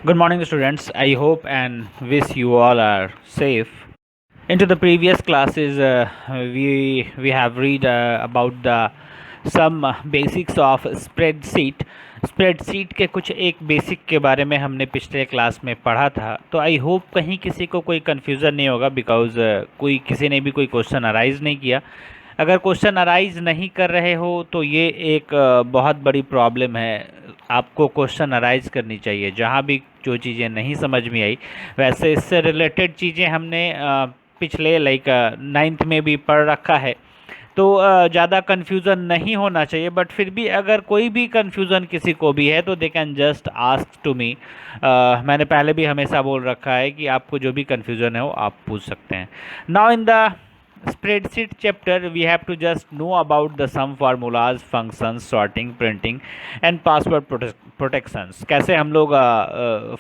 Good morning, students. I hope and wish you all are safe. Into the previous classes, we have read about the some basics of spreadsheet. Spreadsheet के कुछ एक basic के बारे में हमने पिछले class में पढ़ा था, तो आई होप कहीं किसी को कोई कन्फ्यूज़न नहीं होगा बिकॉज़ कोई किसी ने भी कोई क्वेश्चन अराइज नहीं किया। अगर क्वेश्चन अराइज नहीं कर रहे हो तो ये एक बहुत बड़ी प्रॉब्लम है। आपको क्वेश्चन अराइज करनी चाहिए जहाँ भी जो चीज़ें नहीं समझ में आई। वैसे इससे रिलेटेड चीज़ें हमने पिछले लाइक नाइन्थ में भी पढ़ रखा है, तो ज़्यादा कन्फ्यूज़न नहीं होना चाहिए। बट फिर भी अगर कोई भी कन्फ्यूज़न किसी को भी है तो they can just ask to me. मैंने पहले भी हमेशा बोल रखा है कि आपको जो भी कन्फ्यूज़न है वो आप पूछ सकते हैं। Now in the spreadsheet chapter we have to just know about the sum formulas, functions, sorting, printing and password protections। कैसे हम लोग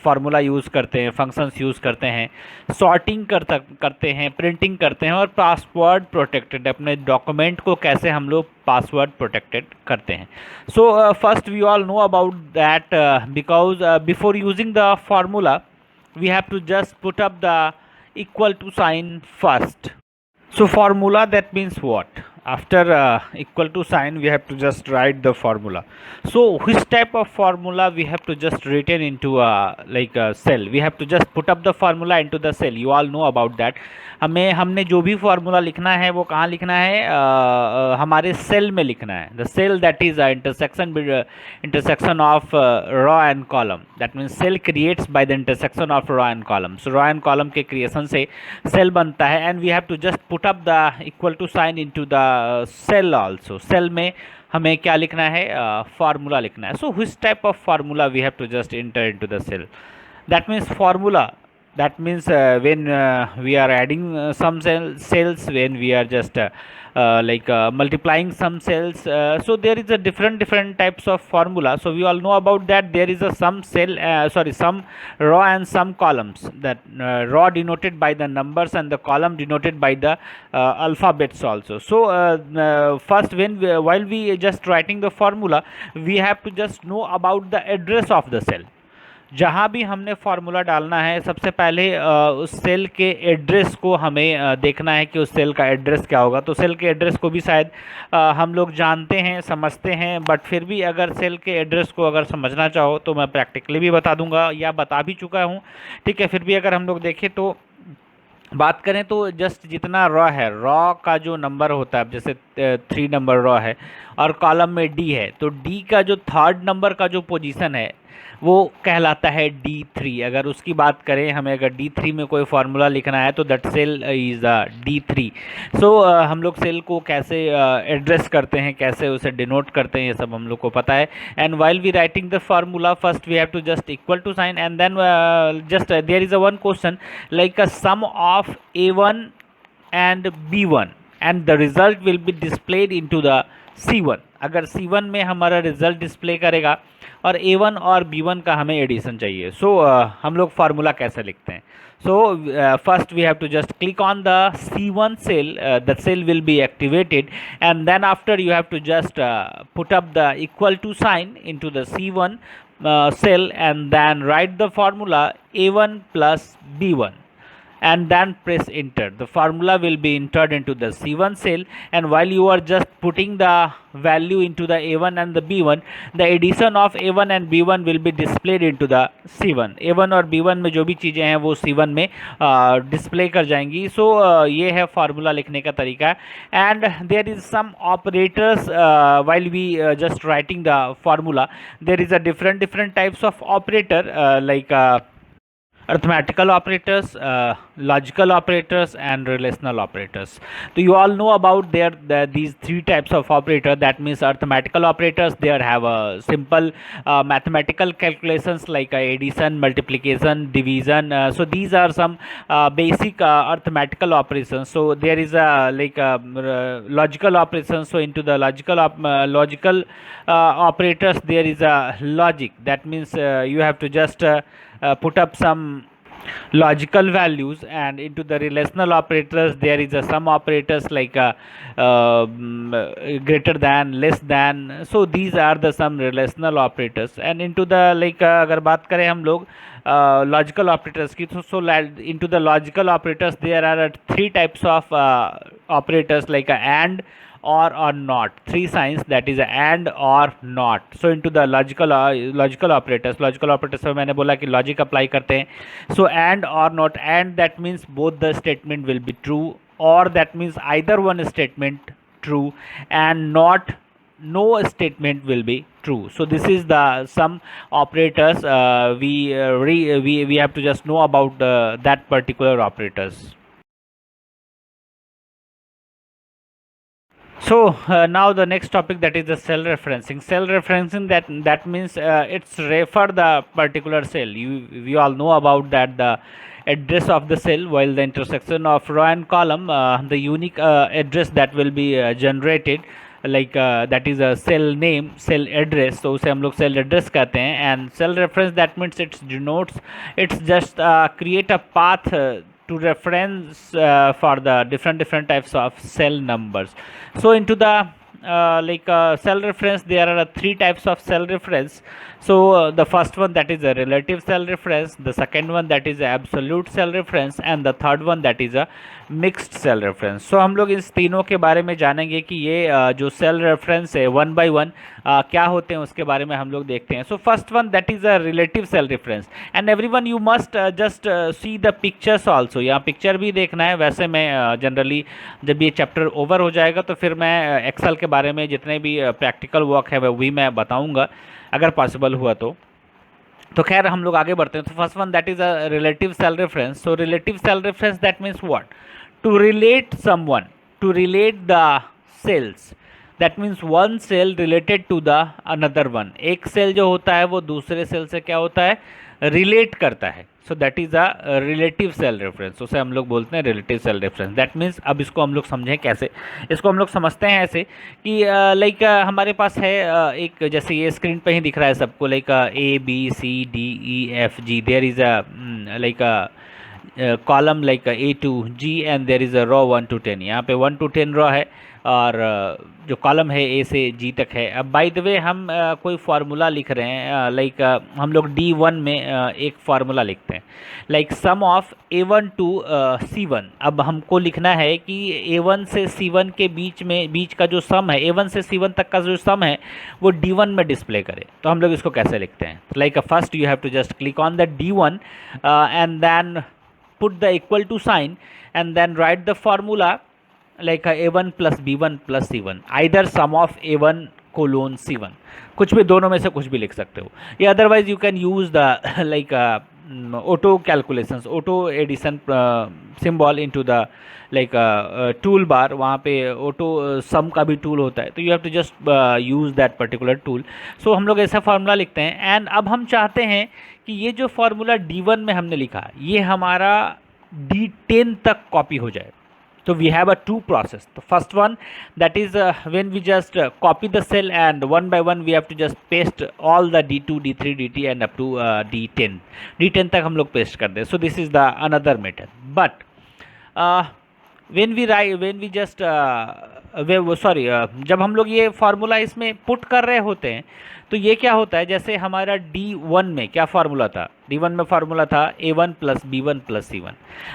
फार्मूला यूज़ करते हैं, फंक्शंस यूज़ करते हैं, सॉर्टिंग करते हैं, प्रिंटिंग करते हैं और पासवर्ड प्रोटेक्टेड अपने डॉक्यूमेंट को कैसे हम लोग पासवर्ड प्रोटेक्टेड करते हैं। So first we all know about that because before using the formula we have to just put up the equal to sign first. So formula, that means what? After equal to sign we have to just write the formula. So which type of formula we have to just written into like a cell? We have to just put up the formula into the cell. You all know about that. हमने जो भी formula लिखना है वो कहाँ लिखना है? हमारे सेल में लिखना है। The cell that is intersection of row and column. That means cell creates by the intersection of row and column. So row and column के क्रिएशन से सेल बनता है and we have to just put up the equal to sign into the cell also. Cell में हमें क्या लिखना है? Formula लिखना है। So which type of formula we have to just enter into the cell? That means formula, that means when we are adding some cells, when we are just like multiplying some cells, so there is a different types of formula. So we all know about that. There is a some some row and some columns. That row denoted by the numbers and the column denoted by the alphabets also. So first while we just writing the formula, we have to just know about the address of the cell. जहाँ भी हमने formula डालना है सबसे पहले उस cell के address को हमें देखना है कि उस सेल का एड्रेस क्या होगा। तो सेल के एड्रेस को भी शायद हम लोग जानते हैं, समझते हैं, बट फिर भी अगर सेल के एड्रेस को अगर समझना चाहो तो मैं प्रैक्टिकली भी बता दूंगा या बता भी चुका हूँ। ठीक है, फिर भी अगर हम लोग देखें तो बात करें तो जस्ट जितना रॉ है, रॉ का जो नंबर होता है, जैसे 3 नंबर रॉ है और कॉलम में डी है, तो डी का जो 3rd नंबर का जो पोजीशन है वो कहलाता है D3। अगर उसकी बात करें, हमें अगर D3 में कोई फार्मूला लिखना है तो दैट सेल इज़ D3। सो हम लोग सेल को कैसे एड्रेस करते हैं, कैसे उसे डिनोट करते हैं, ये सब हम लोग को पता है। And while we writing the formula first we have to just equal to sign and then just there is a one question like a sum of A1 and B1 and the result will be displayed into the C1। अगर C1 में हमारा result display करेगा और A1 और B1 का हमें addition चाहिए। सो हम लोग फार्मूला कैसे लिखते हैं? So first we have to just click on the C1 cell, the cell will be activated and then after you have to just put up the equal to sign into the C1 cell and then write the formula A1 plus B1 and then press enter. The formula will be entered into the C1 cell and while you are just putting the value into the A1 and the B1, the addition of A1 and B1 will be displayed into the C1। A1 और B1 में जो भी चीज़ें हैं वो C1 में display कर जाएंगी। सो ये है फार्मूला लिखने का तरीका। And there is some operators while we just writing the formula, there is a different types of operator like arithmetical operators, logical operators and relational operators. So you all know about these 3 types of operator. That means arithmetical operators, they have a simple mathematical calculations like addition, multiplication, division. So these are some basic arithmetical operations. So there is a like logical operations. So into the logical operators there is a logic. That means you have to just put up some logical values, and into the relational operators there is a some operators like greater than, less than. So these are the some relational operators. And into the like अगर बात करें हम लोग logical operators की, so into the logical operators there are three types of operators like a and, or not, three signs, that is and, or not. So into the logical operators में मैंने बोला कि लॉजिक अप्लाई करते हैं. So and or not, and that means both the statement will be true, or that means either one statement true, and not, no statement will be true. So this is the some operators we have to just know about that particular operators. So now the next topic, that is the cell referencing. Cell referencing, that means it's refer the particular cell. We all know about that, the address of the cell, while the intersection of row and column, the unique address that will be generated, like that is a cell name, cell address. So उसे हम लोग cell address कहते हैं. And cell reference, that means it denotes, it's just create a path to reference for the different types of cell numbers. So into the cell reference, there are three types of cell reference. So the first one, that is a relative cell reference, the second one, that is a absolute cell reference, and the third one, that is a mixed cell reference. So हम लोग इस तीनों के बारे में जानेंगे कि ये जो सेल रेफरेंस है वन बाय वन क्या होते हैं, उसके बारे में हम लोग देखते हैं. So first one, that is a relative cell reference. And everyone you must just see the pictures also. यहाँ पिक्चर भी देखना है. वैसे मैं जनरली जब ये चैप्टर ओवर हो जाएगा तो फिर मैं एक्सेल के बारे में जितने भी प्रैक्टिकल वर्क है वो भी मैं बताऊँगा अगर पॉसिबल हुआ तो खैर हम लोग आगे बढ़ते हैं. तो first one, that is a relative cell reference. So relative cell reference, that means what? To relate someone, to relate the cells. That means one cell related to the another one. एक cell जो होता है वो दूसरे cell से क्या होता है? रिलेट करता है. So that is a relative cell reference. उसे हम लोग बोलते हैं relative cell reference. That means अब इसको हम लोग समझें कैसे. इसको हम लोग समझते हैं ऐसे कि लाइक हमारे पास है एक, जैसे ये स्क्रीन पे ही दिख रहा है सबको, like ABCDEFG. There is a like column like A to G and there is a row 1 to 10. यहाँ पे 1 to 10 रो है और जो कॉलम है A से G तक है. अब बाय द वे हम कोई फार्मूला लिख रहे हैं, लाइक हम लोग D1 में एक फार्मूला लिखते हैं, like some of A1 to C1. अब हमको लिखना है कि A1 से C1 के बीच का जो सम है, A1 से C1 तक का जो सम है वो D1 में डिस्प्ले करे. तो हम लोग इसको कैसे लिखते हैं? Like first you have to just click on the D1 and then put the equal to sign and then write the formula like A1 plus B1 plus C1, either sum of A1 colon C1. कुछ भी, दोनों में से कुछ भी लिख सकते हो. या otherwise you can use the like auto calculations, auto addition symbol into the like tool bar. वहाँ पे ऑटो सम का भी टूल होता है, तो you have to just use that particular tool. So हम लोग ऐसा फार्मूला लिखते हैं. एंड अब हम चाहते हैं कि ये जो फार्मूला D1 में हमने लिखा ये हमारा D10 तक कॉपी हो जाए. तो we have a two process. तो first one, that is when we just copy the cell and one by one we have to just paste all the D2 D3 DT and up to D10 तक हम लोग paste कर दें. So this is the another method. But जब हम लोग ये formula इसमें पुट कर रहे होते हैं तो ये क्या होता है, जैसे हमारा D1 में क्या फार्मूला था? D1 में फार्मूला था A1 plus B1 plus C1.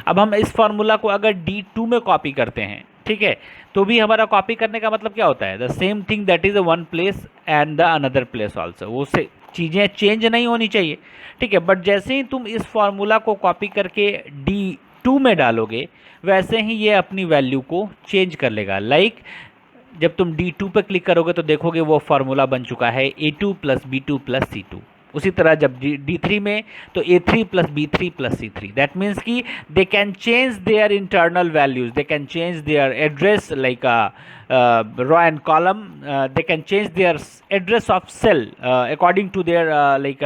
अब हम इस फार्मूला को अगर D2 में कॉपी करते हैं, ठीक है, तो भी हमारा कॉपी करने का मतलब क्या होता है? The same thing, that is a one place and the another place also. वो से चीज़ें चेंज नहीं होनी चाहिए, ठीक है. बट जैसे ही तुम इस फार्मूला को कॉपी करके D2 में डालोगे वैसे ही ये अपनी वैल्यू को चेंज कर लेगा. लाइक जब तुम D2 पर क्लिक करोगे तो देखोगे वो फार्मूला बन चुका है A2 plus B2 plus C2. उसी तरह जब D3 में तो A3 plus B3 plus C3. That means कि they can change their internal values, they can change their address like row and column, they can change their address of cell according to their like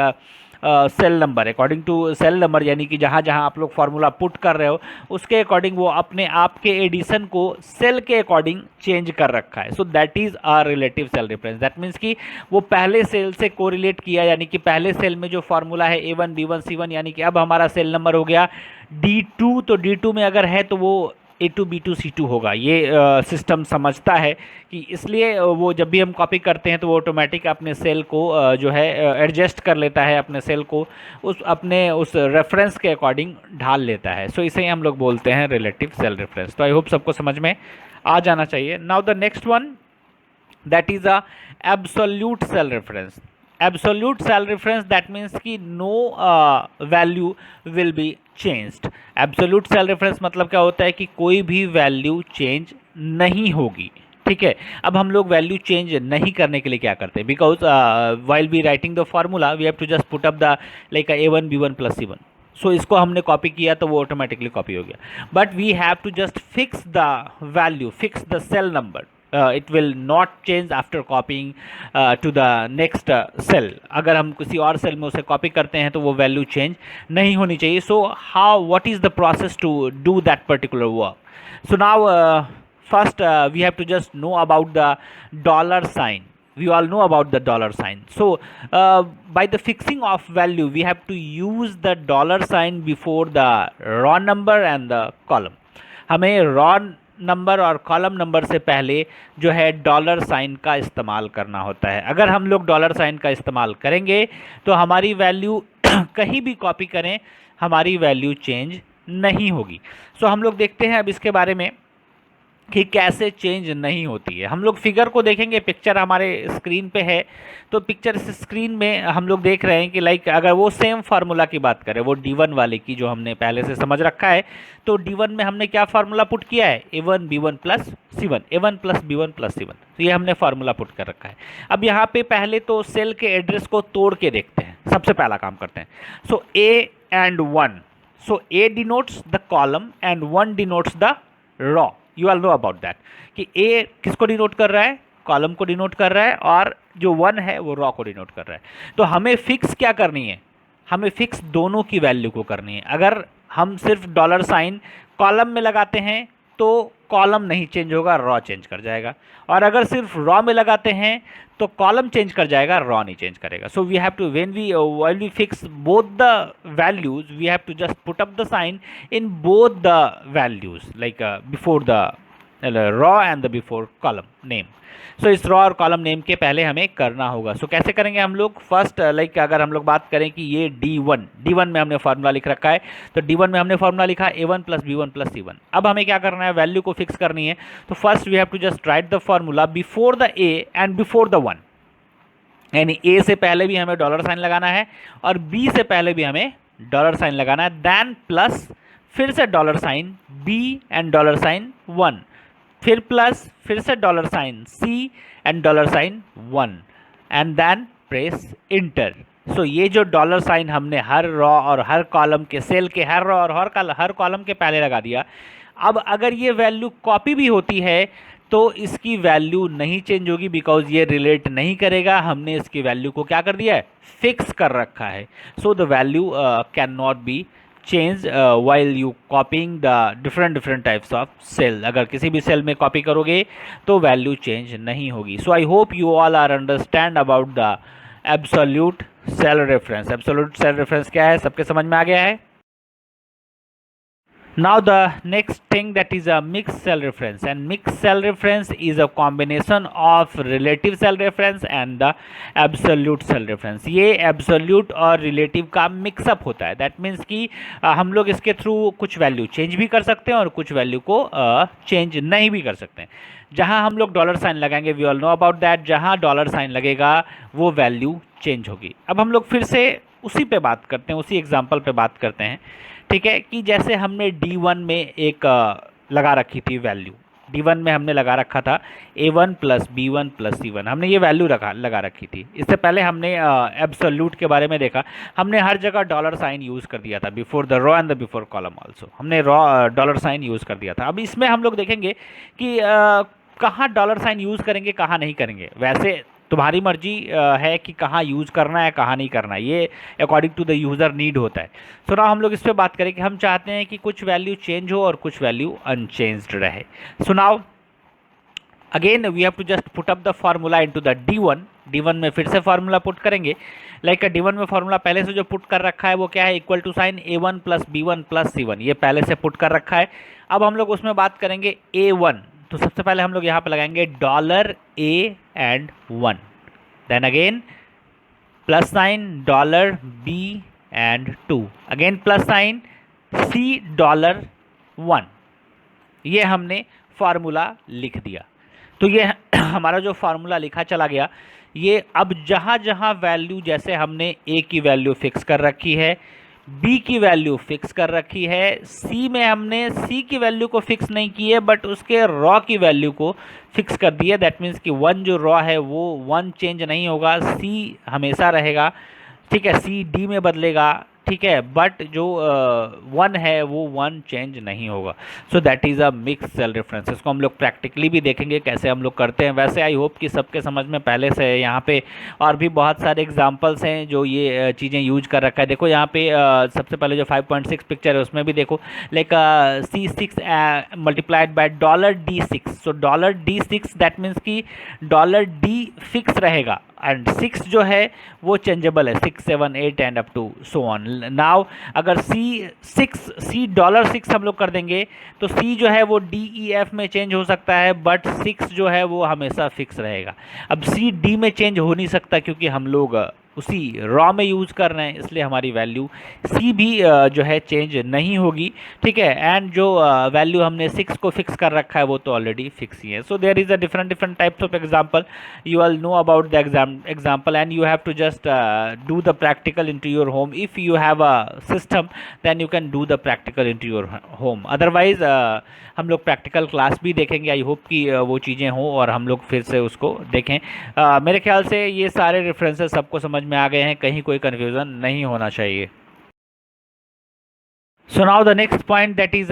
cell number, according to cell number, यानी कि जहाँ जहाँ आप लोग formula put कर रहे हो उसके अकॉर्डिंग वो अपने आप के एडिशन को सेल के अकॉर्डिंग चेंज कर रखा है। So that is a relative cell reference. That means कि वो पहले सेल से कोरिलेट किया, यानी कि पहले सेल में जो फार्मूला है A1 B1 C1, यानी कि अब हमारा सेल नंबर हो गया D2, तो D2 में अगर है तो वो A2 B2 C2 होगा। ये सिस्टम समझता है कि इसलिए वो जब भी हम कॉपी करते हैं तो वो ऑटोमेटिक अपने सेल को जो है एडजस्ट कर लेता है, अपने सेल को उस रेफरेंस के अकॉर्डिंग ढाल लेता है। सो इसे ही हम लोग बोलते हैं रिलेटिव सेल रेफरेंस। तो आई होप सबको समझ में आ जाना चाहिए। Now the next one, that is a absolute cell reference. Absolute cell reference, that means कि no value will be changed. Absolute cell reference मतलब क्या होता है कि कोई भी वैल्यू चेंज नहीं होगी। ठीक है, अब हम लोग वैल्यू चेंज नहीं करने के लिए क्या करते हैं, because while be writing the formula we have to just put up the like A1 B1 + C1। सो इसको हमने कॉपी किया तो वो ऑटोमेटिकली कॉपी हो गया, but we have to just fix the value, fix the cell number. It will not change after copying to the next cell। अगर हम किसी और सेल में उसे कॉपी करते हैं तो वो वैल्यू चेंज नहीं होनी चाहिए। सो what is the process to do that particular work? So now first we have to just know about the dollar sign। We all know about the dollar sign। So by the fixing of value we have to use the dollar sign before the raw number and the column। हमें raw number और column number से पहले जो है dollar sign का इस्तेमाल करना होता है। अगर हम लोग डॉलर साइन का इस्तेमाल करेंगे तो हमारी वैल्यू कहीं भी कॉपी करें हमारी वैल्यू चेंज नहीं होगी। सो हम लोग देखते हैं अब इसके बारे में कि कैसे चेंज नहीं होती है। हम लोग फिगर को देखेंगे, पिक्चर हमारे स्क्रीन पे है, तो पिक्चर स्क्रीन में हम लोग देख रहे हैं कि लाइक अगर वो सेम फार्मूला की बात करें, वो D1 वाले की जो हमने पहले से समझ रखा है, तो D1 में हमने क्या फार्मूला पुट किया है, A1 B1 + C1, A1 + B1 + C1। तो ये हमने फार्मूला पुट कर रखा है। अब यहाँ पे पहले तो सेल के एड्रेस को तोड़ के देखते हैं, सबसे पहला काम करते हैं। सो A and 1, so A denotes the column and 1 denotes the raw. You all know about that कि A किसको डिनोट कर रहा है, कॉलम को डिनोट कर रहा है, और जो 1 है वो रॉ को डिनोट कर रहा है। तो हमें फिक्स क्या करनी है, हमें फिक्स दोनों की वैल्यू को करनी है। अगर हम सिर्फ डॉलर साइन कॉलम में लगाते हैं तो कॉलम नहीं चेंज होगा, रॉ चेंज कर जाएगा, और अगर सिर्फ रॉ में लगाते हैं तो कॉलम चेंज कर जाएगा, रॉ नहीं चेंज करेगा। So we have to when we fix both the values we have to just put up the sign in both the values, like before the row and the before column name. So इस row और column name के पहले हमें करना होगा। सो कैसे करेंगे हम लोग, फर्स्ट लाइक अगर हम लोग बात करें कि ये D1 में हमने फार्मूला लिख रखा है, तो D1 में हमने फार्मूला लिखा A1 + B1 + C1। अब हमें क्या करना है, वैल्यू को फिक्स करनी है। तो first we have to just write the formula before the A and before the 1, यानी A से पहले भी हमें डॉलर साइन लगाना है और B से पहले भी हमें डॉलर साइन लगाना है, देन प्लस फिर से dollar sign B and dollar sign 1, फिर प्लस फिर से dollar sign C and dollar sign 1, and then press enter. So ये जो डॉलर साइन हमने हर रॉ और हर कॉलम के, सेल के हर रॉ और हर कॉलम के पहले लगा दिया। अब अगर ये वैल्यू कॉपी भी होती है तो इसकी वैल्यू नहीं चेंज होगी, बिकॉज ये रिलेट नहीं करेगा, हमने इसकी वैल्यू को क्या कर दिया है, फिक्स कर रखा है। So the value can not be change while you copying the different types of cell. अगर किसी भी सेल में कॉपी करोगे तो वैल्यू चेंज नहीं होगी। So I hope you all are understand about the absolute cell reference. Absolute cell reference क्या है, सबके समझ में आ गया है। Now the next thing, that is a mixed cell reference, and mixed cell reference is a combination of relative cell reference and the absolute cell reference। ये absolute और relative का मिक्सअप होता है। दैट मीन्स कि हम लोग इसके through कुछ वैल्यू चेंज भी कर सकते हैं और कुछ वैल्यू को चेंज नहीं भी कर सकते हैं। जहाँ हम लोग डॉलर साइन लगाएंगे, we all know about that, जहाँ डॉलर साइन लगेगा वो वैल्यू चेंज होगी। अब हम लोग फिर से उसी पे बात करते हैं, उसी एग्जाम्पल पे बात करते हैं। ठीक है, कि जैसे हमने D1 में एक लगा रखी थी वैल्यू, D1 में हमने लगा रखा था A1 + B1 + C1, हमने ये वैल्यू लगा रखी थी। इससे पहले हमने एब्सोल्यूट के बारे में देखा, हमने हर जगह डॉलर साइन यूज़ कर दिया था, before the row and the before column also हमने डॉलर साइन यूज़ कर दिया था। अब इसमें हम लोग देखेंगे कि कहाँ डॉलर साइन यूज़ करेंगे, कहाँ नहीं करेंगे। वैसे तुम्हारी मर्जी है कि कहाँ यूज़ करना है कहाँ नहीं करना है, ये according to the user need होता है। सो नाउ हम लोग इस पर बात करें कि हम चाहते हैं कि कुछ वैल्यू चेंज हो और कुछ वैल्यू अनचेंज्ड रहे। So now again we have to just put up the formula into the D1 में फिर से फार्मूला पुट करेंगे। लाइक D1 में फार्मूला पहले से जो पुट कर रखा है वो क्या है, equal to sign A1 plus B1 plus C1, ये पहले से पुट कर रखा है। अब हम लोग उसमें बात करेंगे A1, तो सबसे पहले हम लोग यहाँ पे लगाएंगे $A and 1, then again plus sign $B and 2, again plus sign $1, ये हमने फार्मूला लिख दिया। तो ये हमारा जो फार्मूला लिखा चला गया, ये अब जहाँ जहाँ वैल्यू, जैसे हमने A की वैल्यू फिक्स कर रखी है, B की वैल्यू फिक्स कर रखी है, C में हमने C की वैल्यू को फिक्स नहीं की है बट उसके रॉ की वैल्यू को फिक्स कर दिया। दैट मीन्स कि 1 जो रॉ है वो 1 चेंज नहीं होगा, C हमेशा रहेगा, ठीक है, C D में बदलेगा, ठीक है, बट जो 1 है वो 1 चेंज नहीं होगा। So that is a mix cell reference. इसको हम लोग प्रैक्टिकली भी देखेंगे कैसे हम लोग करते हैं। वैसे आई होप कि सबके समझ में पहले से है। यहाँ पे और भी बहुत सारे एग्जांपल्स हैं जो ये चीज़ें यूज कर रखा है। देखो यहाँ पे सबसे पहले जो 5.6 पिक्चर है उसमें भी देखो, like C6 multiplied by $D6। So $D6 that means कि $D फिक्स रहेगा एंड 6 जो है वो चेंजेबल है, 6 7 8 and up to so on. Now अगर $6 हम लोग कर देंगे तो C जो है वो DEF में चेंज हो सकता है बट 6 जो है वो हमेशा फिक्स रहेगा। अब C D में चेंज हो नहीं सकता क्योंकि हम लोग उसी रॉ में यूज़ कर रहे हैं, इसलिए हमारी वैल्यू C भी जो है चेंज नहीं होगी, ठीक है। एंड जो वैल्यू हमने 6 को फिक्स कर रखा है वो तो ऑलरेडी फिक्स ही है। So there is a different types of example, you all know about the example and you have to just do the practical into your home. If you have a system then you can do the practical into your home. Otherwise हम लोग practical class भी देखेंगे। I hope कि वो चीज़ें हों और हम लोग फिर से उसको देखें। मेरे ख्याल से ये सारे रेफरेंसेस सबको समझ में आ गए हैं, कहीं कोई कन्फ्यूज़न नहीं होना चाहिए। So now the next point, that is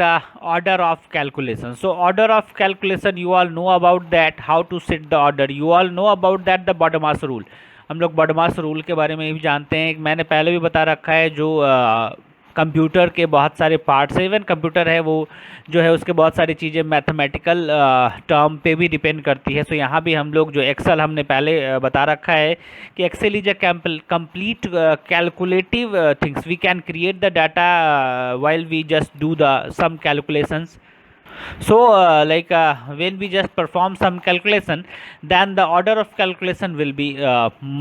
order of calculation. So order of calculation, you all know about that, how to set the order. You all know about that the BODMAS rule. हम लोग BODMAS rule के बारे में भी जानते हैं, मैंने पहले भी बता रखा है। जो कंप्यूटर के बहुत सारे पार्ट्स है, इवन कंप्यूटर है वो जो है उसके बहुत सारी चीज़ें मैथमेटिकल टर्म पे भी डिपेंड करती है। सो यहाँ भी हम लोग जो एक्सेल हमने पहले बता रखा है कि Excel is a complete calculative things, we can create the data while we just do the some calculations. So when we just perform some calculation, then the order of calculation will be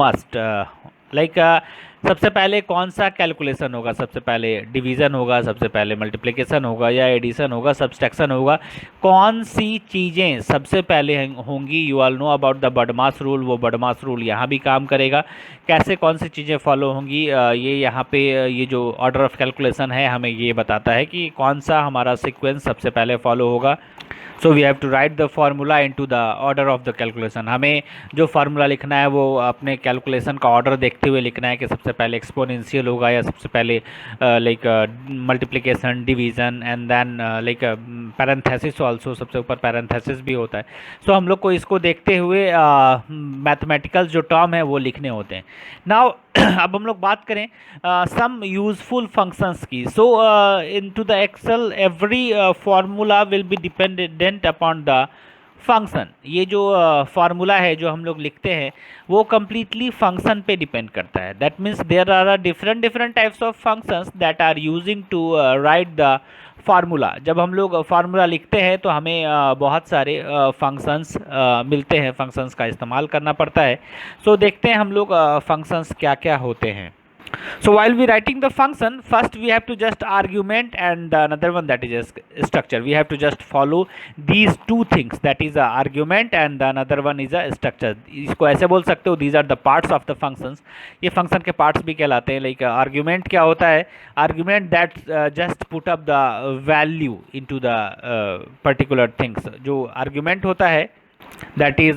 must. सबसे पहले कौन सा calculation होगा, सबसे पहले division होगा, सबसे पहले मल्टीप्लिकेशन होगा या एडिशन होगा, सब्सट्रैक्शन होगा, कौन सी चीज़ें सबसे पहले होंगी। You all know about the BODMAS rule, वो BODMAS रूल यहाँ भी काम करेगा। कैसे कौन सी चीज़ें फॉलो होंगी, ये यहाँ पे ये जो ऑर्डर ऑफ कैलकुलेशन है हमें ये बताता है कि कौन सा हमारा सीक्वेंस सबसे पहले फॉलो होगा। So we have to write the formula into the order of the calculation. हमें जो फार्मूला लिखना है वो अपने कैलकुलेशन का ऑर्डर देखते हुए लिखना है कि सबसे पहले एक्सपोनेंशियल होगा या सबसे पहले multiplication, division and then parenthesis also, सबसे ऊपर पैरेंथेसिस भी होता है। सो हम लोग को इसको देखते हुए मैथमेटिकल जो टर्म है वो लिखने होते हैं। नाउ अब हम लोग बात करें सम यूजफुल फंक्शंस की। So into the Excel every formula will be dependent upon the function. ये जो फार्मूला है जो हम लोग लिखते हैं वो कम्प्लीटली फंक्शन पे डिपेंड करता है। That means there are different types of functions that are using to write the formula. जब हम लोग फार्मूला लिखते हैं तो हमें बहुत सारे फंक्शंस मिलते हैं, फंक्शंस का इस्तेमाल करना पड़ता है। सो देखते हैं हम लोग फंक्शंस क्या क्या होते हैं। So while we writing the function, first we have to just argument and another one that is a structure. We have to just follow these two things, that is a argument and another one is a structure. इसको ऐसे बोल सकते हो, these are the parts of the functions. ये function के parts भी कहलाते हैं। like argument क्या होता है, argument that just put up the value into the particular things. जो argument होता है that is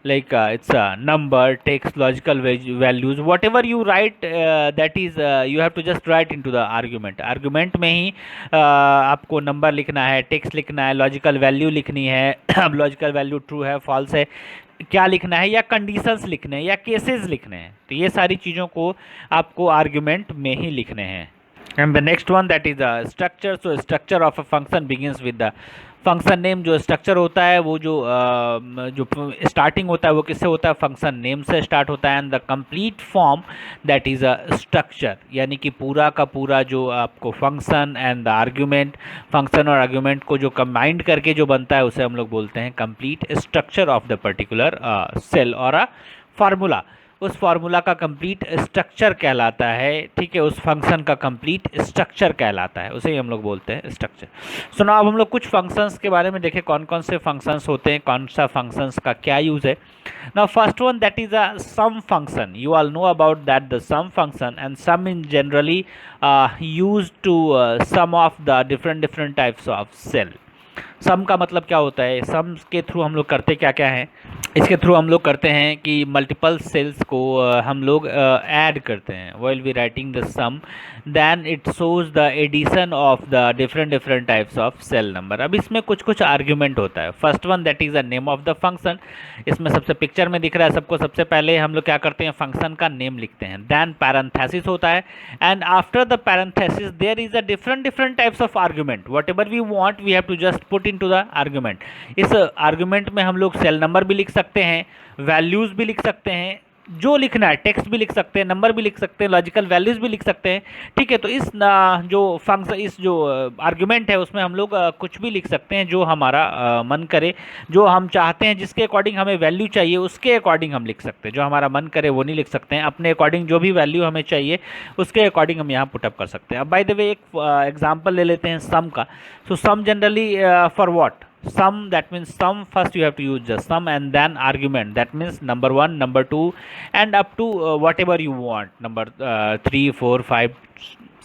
like it's a number, text, logical values, whatever you write, that is you have to just write into the argument में ही आपको number लिखना है, text लिखना है, logical value लिखनी है अब लॉजिकल वैल्यू ट्रू है फॉल्स है क्या लिखना है, या कंडीशंस लिखने हैं, या केसेस लिखने हैं, तो ये सारी चीज़ों को आपको आर्ग्यूमेंट में ही लिखने हैं. And the next one that is the structure. So structure of a function begins with the function name. जो स्ट्रक्चर होता है वो जो स्टार्टिंग होता है वो किससे होता है, फंक्शन नेम से स्टार्ट होता है. And the complete form that is a structure, यानी कि पूरा का पूरा जो आपको function and the argument, function और आर्ग्यूमेंट को जो कंबाइंड करके जो बनता है उसे हम लोग बोलते हैं complete structure of the particular cell और अ फार्मूला. उस फार्मूला का कंप्लीट स्ट्रक्चर कहलाता है, ठीक है, उस फंक्शन का कंप्लीट स्ट्रक्चर कहलाता है, उसे ही हम लोग बोलते हैं स्ट्रक्चर. सो नाउ अब हम लोग कुछ फंक्शंस के बारे में देखें, कौन कौन से फंक्शंस होते हैं, कौन सा फंक्शंस का क्या यूज़ है. Now first one that is a sum function. You all know about that the sum function, and sum in generally use to sum of the different types of cell. Sum का मतलब क्या होता है, सम के through हम लोग करते क्या क्या हैं, इसके थ्रू हम लोग करते हैं कि मल्टीपल सेल्स को हम लोग ऐड करते हैं. While we writing the sum then it shows the addition of the different types of cell number. अब इसमें कुछ कुछ आर्ग्यूमेंट होता है. First one that is the name of the function. इसमें सबसे पिक्चर में दिख रहा है सबको, सबसे पहले हम लोग क्या करते हैं, फंक्शन का नेम लिखते हैं. देन पैरेंथेसिस होता है, and after the parenthesis there is a different types of argument. Whatever we want we have to just put into the argument. इस आर्ग्यूमेंट में हम लोग सेल नंबर भी लिख सकते हैं, वैल्यूज़ भी लिख सकते हैं, जो लिखना है, टेक्स्ट भी लिख सकते हैं, नंबर भी लिख सकते हैं, लॉजिकल वैल्यूज़ भी लिख सकते हैं, ठीक है. तो इस जो फंक्शन, इस जो आर्ग्यूमेंट है उसमें हम लोग कुछ भी लिख सकते हैं जो हमारा मन करे, जो हम चाहते हैं, जिसके अकॉर्डिंग हमें वैल्यू चाहिए उसके अकॉर्डिंग हम लिख सकते हैं. जो हमारा मन करे वो नहीं लिख सकते हैं, अपने अकॉर्डिंग जो भी वैल्यू हमें चाहिए उसके अकॉर्डिंग हम यहाँ पुटअप कर सकते हैं. अब बाय द वे एक एग्जाम्पल ले लेते हैं सम का. So sum generally for what, sum, that means sum, first you have to use just sum, and then argument, that means number 1, number 2, and up to whatever you want, number 3, 4, 5,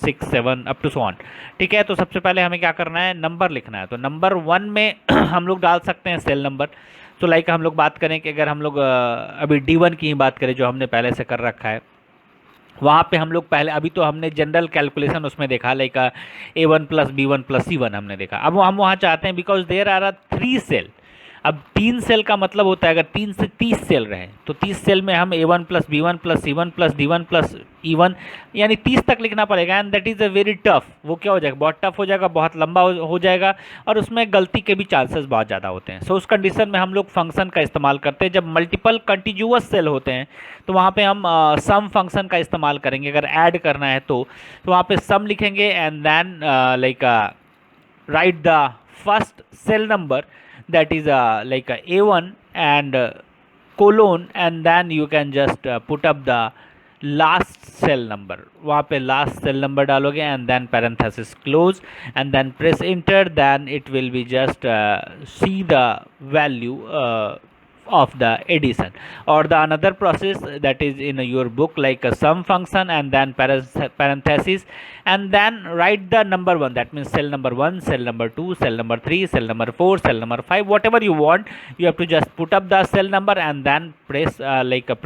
6, 7 up to so on. ठीक है, तो सबसे पहले हमें क्या करना है, number लिखना है. तो नंबर 1 में हम लोग डाल सकते हैं सेल नंबर. तो लाइक हम लोग बात करें कि अगर हम लोग अभी D1 की ही बात करें जो हमने पहले से कर रखा है, वहाँ पे हम लोग पहले, अभी तो हमने जनरल कैलकुलेशन उसमें देखा, like A1 plus B1 plus C1 हमने देखा. अब हम वहाँ चाहते हैं बिकॉज देयर आर 3 सेल. अब 3 सेल का मतलब होता है अगर 3 से 30 सेल रहे तो 30 सेल में हम A1 plus B1 plus C1 plus D1 plus E1 यानी 30 तक लिखना पड़ेगा. And that is a very tough. वो क्या हो जाएगा, बहुत टफ हो जाएगा, बहुत लंबा हो जाएगा, और उसमें गलती के भी चांसेस बहुत ज़्यादा होते हैं. सो उस कंडीशन में हम लोग फंक्शन का इस्तेमाल करते हैं. जब मल्टीपल कंटिन्यूअस सेल होते हैं तो वहाँ पे हम सम फंक्शन का इस्तेमाल करेंगे. अगर ऐड करना है तो वहाँ पे सम लिखेंगे, and then like write the first cell number, that is like A1 and colon, and then you can just put up the last cell number. वहाँ पे last cell number डालोगे, and then parenthesis close, and then press enter, then it will be just see the value of the addition, or the another process that is in your book, like a sum function, and then parenthesis, and then write the number 1, that means cell number 1, cell number 2, cell number 3, cell number 4, cell number 5, whatever you want. You have to just put up the cell number, and then press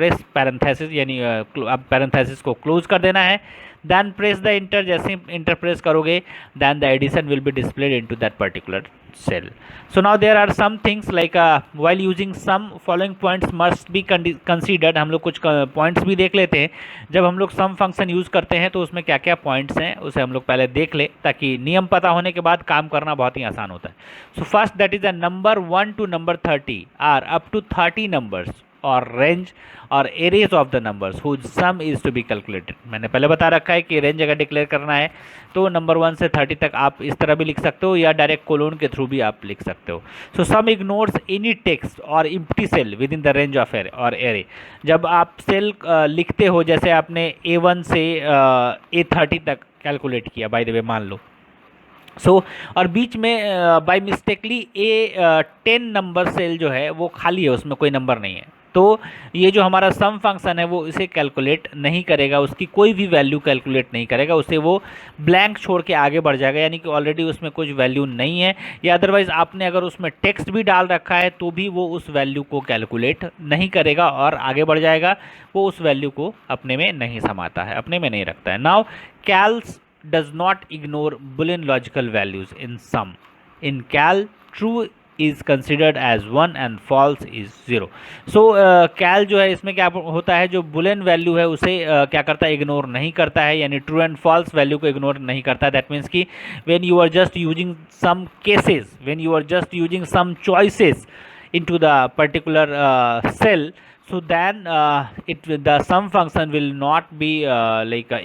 press parenthesis, यानी अब parenthesis को close कर देना है. then press the enter. जैसे enter press करोगे then the addition will be displayed into that particular cell. So now there are some things like while using sum, following points must be considered. हम लोग कुछ points भी देख लेते हैं. जब हम लोग sum function यूज़ करते हैं तो उसमें क्या क्या points हैं उसे हम लोग पहले देख ले, ताकि नियम पता होने के बाद काम करना बहुत ही आसान होता है. So first that is a number 1 to number 30 are up to 30 numbers or range or arrays of the numbers whose sum is to be calculated. मैंने पहले बता रखा है कि रेंज अगर डिक्लेयर करना है तो नंबर 1 से 30 तक आप इस तरह भी लिख सकते हो, या डायरेक्ट कोलोन के थ्रू भी आप लिख सकते हो. So sum ignores any text और empty cell within the range of array और एरे. जब आप सेल लिखते हो, जैसे आपने A1 से A30 तक कैलकुलेट किया बाय द वे मान लो, और बीच में bye mistakenly A10 number cell जो है वो खाली है, उसमें कोई नंबर नहीं है, तो ये जो हमारा सम फंक्शन है वो इसे कैलकुलेट नहीं करेगा, उसकी कोई भी वैल्यू कैलकुलेट नहीं करेगा, उसे वो ब्लैंक छोड़ के आगे बढ़ जाएगा, यानी कि ऑलरेडी उसमें कुछ वैल्यू नहीं है, या अदरवाइज आपने अगर उसमें टेक्स्ट भी डाल रखा है तो भी वो उस वैल्यू को कैलकुलेट नहीं करेगा और आगे बढ़ जाएगा, वो उस वैल्यू को अपने में नहीं समाता है, अपने में नहीं रखता है। Now Calc's does not ignore boolean logical values in sum. In Calc true is considered as 1 and false is 0। so Calc जो है इसमें क्या होता है, जो बुलियन वैल्यू है उसे क्या करता है, इग्नोर नहीं करता है, यानी ट्रू एंड फॉल्स वैल्यू को इग्नोर नहीं करता है। दैट मीन्स कि when you are just using some cases, when you are just using some choices into the particular cell, so then the sum function will not be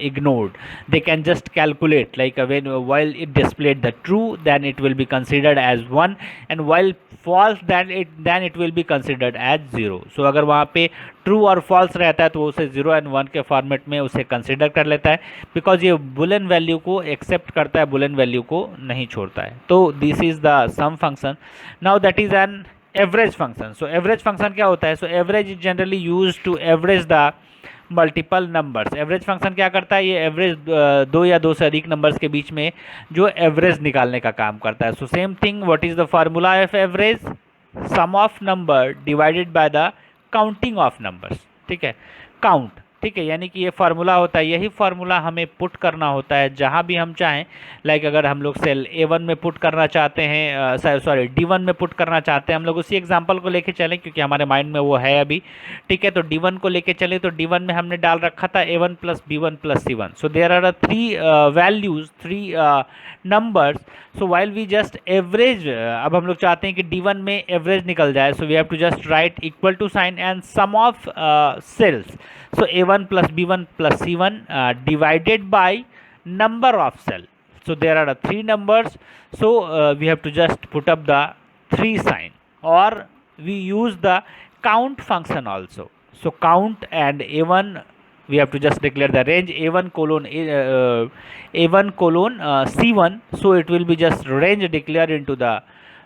ignored. They can just calculate, like when while it displayed the true, then it will be considered as 1, and while false, then it will be considered as 0। so अगर वहाँ पे true और false रहता है तो उसे 0 and 1 के format में उसे कंसिडर कर लेता है, बिकॉज ये बुलियन वैल्यू को एक्सेप्ट करता है, बुलियन वैल्यू को नहीं छोड़ता है। तो this is the sum function. Now that is an average function. So average function क्या होता है? So average is generally use to average the multiple numbers. Average function क्या करता है? ये एवरेज दो या दो से अधिक नंबर्स के बीच में जो एवरेज निकालने का काम करता है। So same thing, what is the formula of average? Sum of number divided by the counting of numbers. ठीक है, काउंट, ठीक है, यानी कि ये फार्मूला होता है, यही फार्मूला हमें पुट करना होता है जहाँ भी हम चाहें। लाइक अगर हम लोग सेल A1 में पुट करना चाहते हैं, सॉरी D1 में पुट करना चाहते हैं, हम लोग उसी एग्जांपल को लेके चलें क्योंकि हमारे माइंड में वो है अभी। ठीक है, तो D1 को लेके चले तो D1 में हमने डाल रखा था A1 plus B1 plus C1। So there are three values, three numbers. So while we just average, अब हम लोग चाहते हैं कि D1 में एवरेज निकल जाए, so we have to just write equal to sign and sum of cells. So A1 plus B1 plus C1 divided by number of cell. So there are three numbers. So we have to just put up the 3 sign, or we use the count function also. So count and A1, we have to just declare the range A1 colon C1. So it will be just range declared into the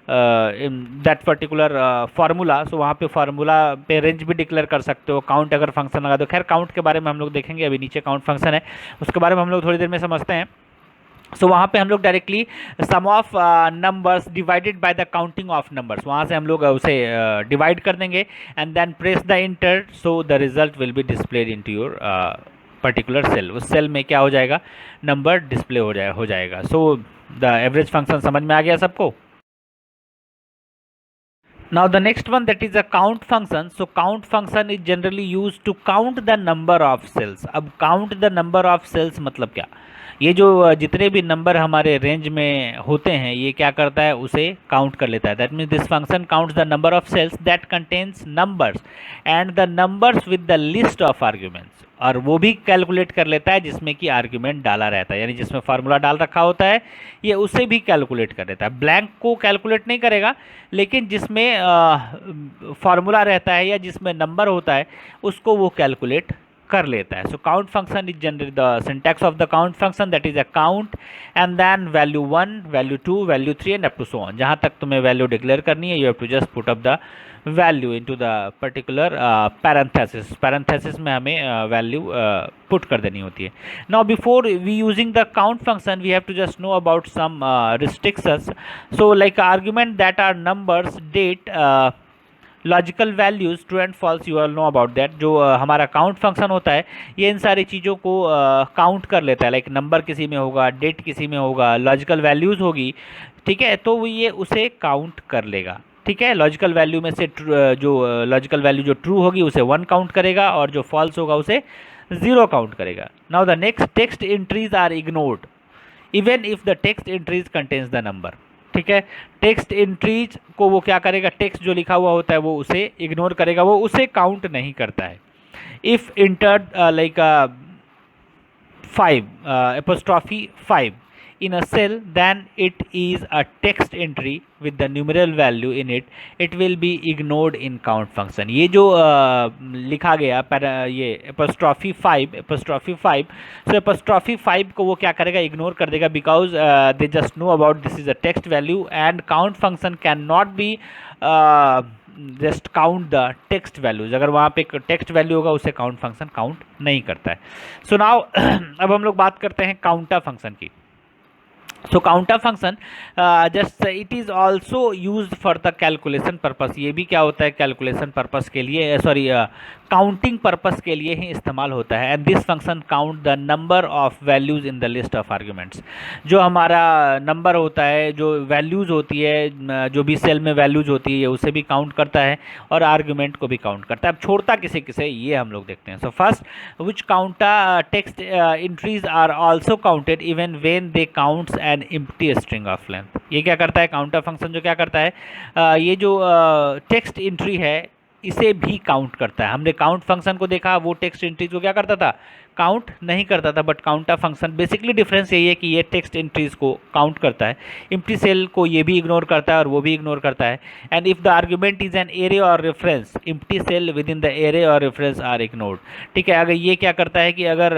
in that particular formula. So वहाँ पे formula पे range भी declare कर सकते हो, count अगर function लगा दो। खैर काउंट के बारे में हम लोग देखेंगे, अभी नीचे काउंट फंक्शन है उसके बारे में हम लोग थोड़ी देर में समझते हैं। सो वहाँ पे हम लोग directly sum of numbers divided by the counting of numbers, वहाँ से हम लोग उसे डिवाइड कर देंगे and then press the enter. So the result will be displayed into your particular cell. उस सेल में क्या हो जाएगा? नंबर डिस्प्ले हो जाएगा। सो द एवरेज फंक्शन समझ में आ गया सबको? Now the next one, that is a count function. So count function is generally used to count the number of cells। अब count the number of cells मतलब क्या? ये जो जितने भी नंबर हमारे रेंज में होते हैं ये क्या करता है? उसे काउंट कर लेता है। That means this function counts the number of cells that contains numbers and the numbers with the list of arguments, और वो भी कैलकुलेट कर लेता है जिसमें कि आर्ग्यूमेंट डाला रहता है, यानी जिसमें फार्मूला डाल रखा होता है ये उसे भी कैलकुलेट कर लेता है। ब्लैंक को कैलकुलेट नहीं करेगा, लेकिन जिसमें फार्मूला रहता है या जिसमें नंबर होता है उसको वो कैलकुलेट कर लेता है। So count function is generally the syntax of the count function, that is a count and then value 1, value 2, value 3 and up to so on. जहाँ तक तुम्हें वैल्यू डिक्लेयर करनी है, you have to just put up the value into the particular parenthesis. Parenthesis में हमें value put कर देनी होती है। Now before we using the count function we have to just know about some restrictions. So like argument that are numbers, date, logical values, true and false, you all know about that. जो हमारा count function होता है ये इन सारी चीज़ों को count कर लेता है। लाइक नंबर किसी में होगा, डेट किसी में होगा, लॉजिकल वैल्यूज़ होगी, ठीक है, तो वो ये उसे काउंट कर लेगा। ठीक है, लॉजिकल वैल्यू में से जो लॉजिकल वैल्यू जो ट्रू होगी उसे 1 काउंट करेगा और जो फॉल्स होगा उसे 0 काउंट करेगा। Now the next, text entries are ignored even if the text entries contains the number. ठीक है, टेक्स्ट एंट्रीज को वो क्या करेगा? टेक्स्ट जो लिखा हुआ होता है वो उसे इग्नोर करेगा, वो उसे काउंट नहीं करता है। If entered like 5 apostrophe 5 in a cell, then it is a text entry with the numeral value in it, it will be ignored in count function। ये जो लिखा गया ये apostrophe 5, so apostrophe 5 को वो क्या करेगा? इग्नोर कर देगा, because they just know about this is a text value and count function can not be just count the text values. अगर वहाँ पे एक टेक्स्ट वैल्यू होगा उसे काउंट फंक्शन काउंट नहीं करता है। सो नाउ अब हम लोग बात करते हैं काउंटर फंक्शन की। So counter function just it is also used for the calculation purpose। ये भी क्या होता है, कैलकुलेशन पर्पस के लिए, सॉरी काउंटिंग पर्पस के लिए ही इस्तेमाल होता है। And this function count the number of values in the list of arguments. जो हमारा नंबर होता है, जो वैल्यूज होती है, जो भी सेल में वैल्यूज होती है उसे भी काउंट करता है और आर्ग्यूमेंट को भी काउंट करता है। अब छोड़ता किसे किसे ये हम लोग देखते हैं। So first which counter text entries are also counted even when they counts an empty string of length. ये क्या करता है, काउंटर फंक्शन जो क्या करता है, ये जो टेक्स्ट एंट्री है इसे भी काउंट करता है। हमने काउंट फंक्शन को देखा, वो टेक्स्ट एंट्रीज को क्या करता था, काउंट नहीं करता था। But counter function basically difference यही है कि ये टेक्स्ट एंट्रीज को काउंट करता है, एम्प्टी सेल को ये भी इग्नोर करता है और वो भी इग्नोर करता है। And if the argument is an array और reference, empty cell within the array और रेफरेंस आर इग्नोर्ड। ठीक है, अगर ये क्या करता है कि अगर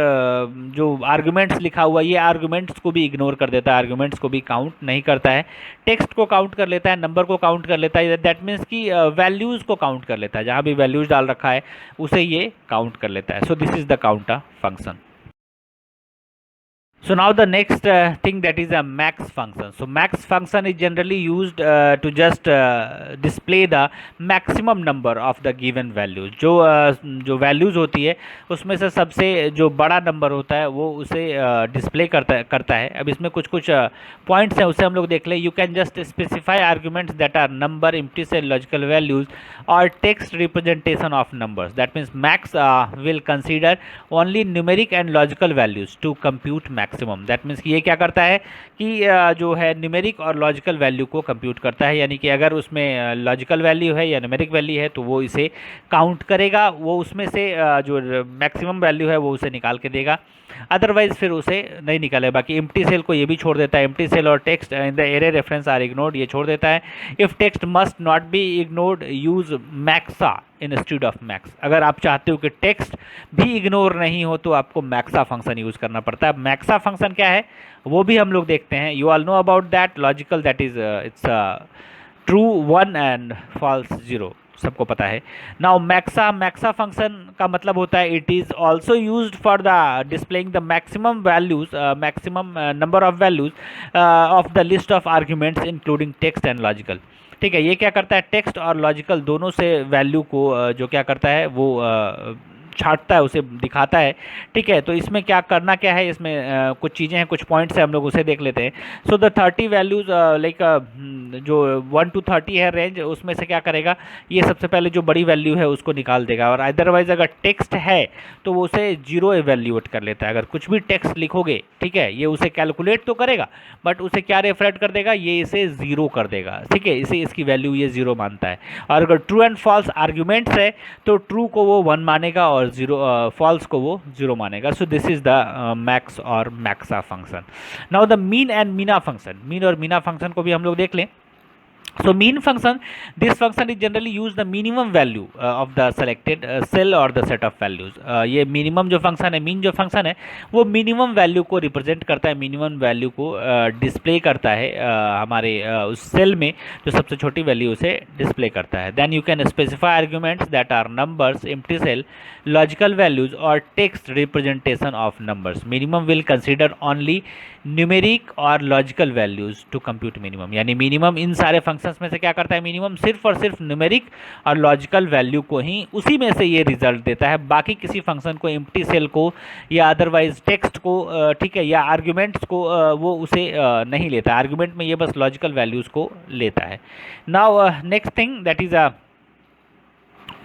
जो आर्ग्यूमेंट्स लिखा हुआ है ये आर्ग्यूमेंट्स को भी इग्नोर कर देता है, आर्ग्यूमेंट्स को भी काउंट नहीं करता है, टेक्स्ट को काउंट कर लेता है, नंबर को काउंट कर लेता है। दैट मीन्स कि वैल्यूज़ को काउंट कर लेता है, जहाँ भी वैल्यूज़ डाल रखा है उसे ये काउंट कर लेता है। So this is the counter function. So now the next thing, that is a max function. So max function is generally used to just display the maximum number of the given values। जो values होती है उसमें से सबसे जो बड़ा number होता है वो उसे डिस्प्ले करता है। अब इसमें कुछ पॉइंट्स हैं उसे हम लोग देख लें। You can just specify arguments that are number, empty cell, logical values और text representation of numbers. That means max will consider only numeric and logical values to compute maximum. That means कि ये क्या करता है कि जो है numeric और लॉजिकल वैल्यू को कंप्यूट करता है, यानी कि अगर उसमें लॉजिकल वैल्यू है या न्यूमेरिक वैल्यू है तो वो इसे काउंट करेगा, वो उसमें से जो मैक्सिमम वैल्यू है वो उसे निकाल के देगा, अदरवाइज फिर उसे नहीं निकाले। बाकी एम्प्टी सेल को ये भी छोड़ देता है, एम्प्टी सेल और text in the array reference are ignored, ये छोड़ देता है। If text must not be ignored use MAXA institute of MAX. अगर आप चाहते हो कि टेक्स्ट भी इग्नोर नहीं हो तो आपको मैक्सा फंक्शन यूज करना पड़ता है। मैक्सा फंक्शन क्या है वो भी हम लोग देखते हैं। You all know about that, logical that is it's true 1 and false 0, सबको पता है। नाउ मैक्सा फंक्शन का मतलब होता है it is also used for the displaying the maximum values, maximum number of values of the list of arguments including text and logical. ठीक है, ये क्या करता है, टेक्स्ट और लॉजिकल दोनों से वैल्यू को जो क्या करता है वो छांटता है, उसे दिखाता है। ठीक है, तो इसमें क्या करना क्या है, इसमें कुछ चीज़ें हैं, कुछ पॉइंट्स हैं, हम लोग उसे देख लेते हैं। सो द 30 वैल्यूज लाइक जो 1 to 30 है रेंज, उसमें से क्या करेगा, ये सबसे पहले जो बड़ी वैल्यू है उसको निकाल देगा। और अदरवाइज अगर टेक्स्ट है तो वो उसे 0 एवेल्यूएट कर लेता है। अगर कुछ भी टेक्स्ट लिखोगे, ठीक है, ये उसे कैलकुलेट तो करेगा बट उसे क्या रेफरेट कर देगा, ये इसे 0 कर देगा। ठीक है, इसे इसकी वैल्यू ये 0 मानता है। और अगर ट्रू एंड फॉल्स आर्ग्यूमेंट्स है तो ट्रू को वो 1 मानेगा और फॉल्स को वो 0 मानेगा। So this is the max और maxa function. Now the min and mina function, min और मीना फंक्शन को भी हम लोग देख लें। So mean function, this function is generally use the minimum value of the selected cell or the set of values। ये minimum जो function है, mean जो function है वो minimum value को represent करता है, minimum value को display करता है हमारे उस cell में जो सबसे छोटी value उसे display करता है। Then you can specify arguments that are numbers, empty cell, logical values or text representation of numbers। Minimum will consider only numeric और logical values to compute minimum, यानी मिनिमम इन सारे functions में से क्या करता है, मिनिमम सिर्फ और सिर्फ न्यूमेरिक और लॉजिकल वैल्यू को ही उसी में से ये रिजल्ट देता है। बाकी किसी फंक्शन को, एम्प्टी सेल को या अदरवाइज टेक्स्ट को, ठीक है, या आर्ग्यूमेंट्स को वो उसे नहीं लेता। आर्ग्यूमेंट में ये बस लॉजिकल वैल्यूज़ को लेता है। Now next thing that is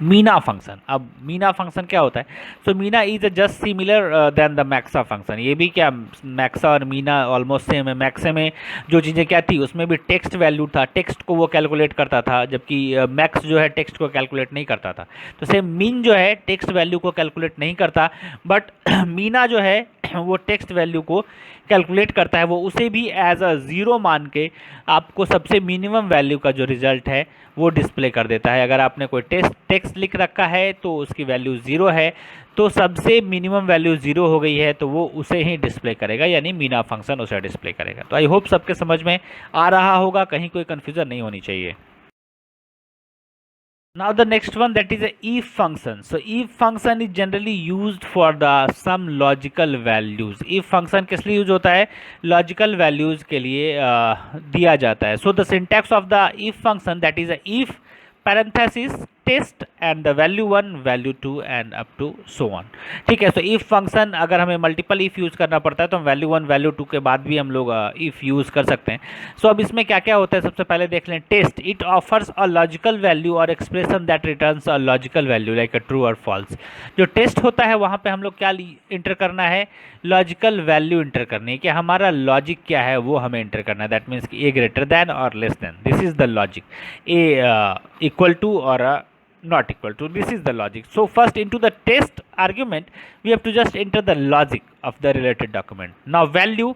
mina function. अब मीना फंक्शन क्या होता है, so mina is just similar then the maxa function. ये भी क्या, मैक्सा और मीना ऑलमोस्ट सेम है। मैक्से में जो चीज़ें क्या थी, उसमें भी टेक्स्ट वैल्यू था, टेक्स्ट को वो कैलकुलेट करता था, जबकि मैक्स जो है टेक्स्ट को कैलकुलेट नहीं करता था। तो सेम मीन जो है टेक्स्ट वैल्यू को कैलकुलेट नहीं करता, बट मीना जो है वो टेक्स्ट वैल्यू को कैलकुलेट करता है। वो उसे भी एज अ 0 मान के आपको सबसे मिनिमम वैल्यू का जो रिजल्ट है वो डिस्प्ले कर देता है। अगर आपने कोई टेक्स्ट लिख रखा है तो उसकी वैल्यू 0 है, तो सबसे मिनिमम वैल्यू 0 हो गई है तो वो उसे ही डिस्प्ले करेगा, यानी मीना फंक्शन उसे डिस्प्ले करेगा। तो आई होप सबके समझ में आ रहा होगा, कहीं कोई कन्फ्यूज़न नहीं होनी चाहिए। Now the next one, that is a if function. So if function is generally used for the some logical values. if function किस लिए यूज होता है? लॉजिकल वैल्यूज के लिए दिया जाता है. So the syntax of the if function, that is a if parenthesis test and the value 1 value 2 and up to so on. ठीक है. सो इफ फंक्शन अगर हमें मल्टीपल इफ यूज़ करना पड़ता है तो हम वैल्यू 1 वैल्यू 2 के बाद भी हम लोग इफ यूज़ कर सकते हैं. सो अब इसमें क्या क्या होता है सबसे पहले देख लें. Test, it offers a logical value और expression that returns a logical value like a true और फॉल्स. जो टेस्ट होता है वहाँ पे हम लोग क्या इंटर करना है? लॉजिकल वैल्यू इंटर करनी है कि हमारा लॉजिक क्या है वो हमें इंटर करना है. दैट मीन्स कि ए ग्रेटर देन और less than, this is the logic. A equal to और not equal to, this is the logic. So first into the test argument we have to just enter the logic of the related document. Now value,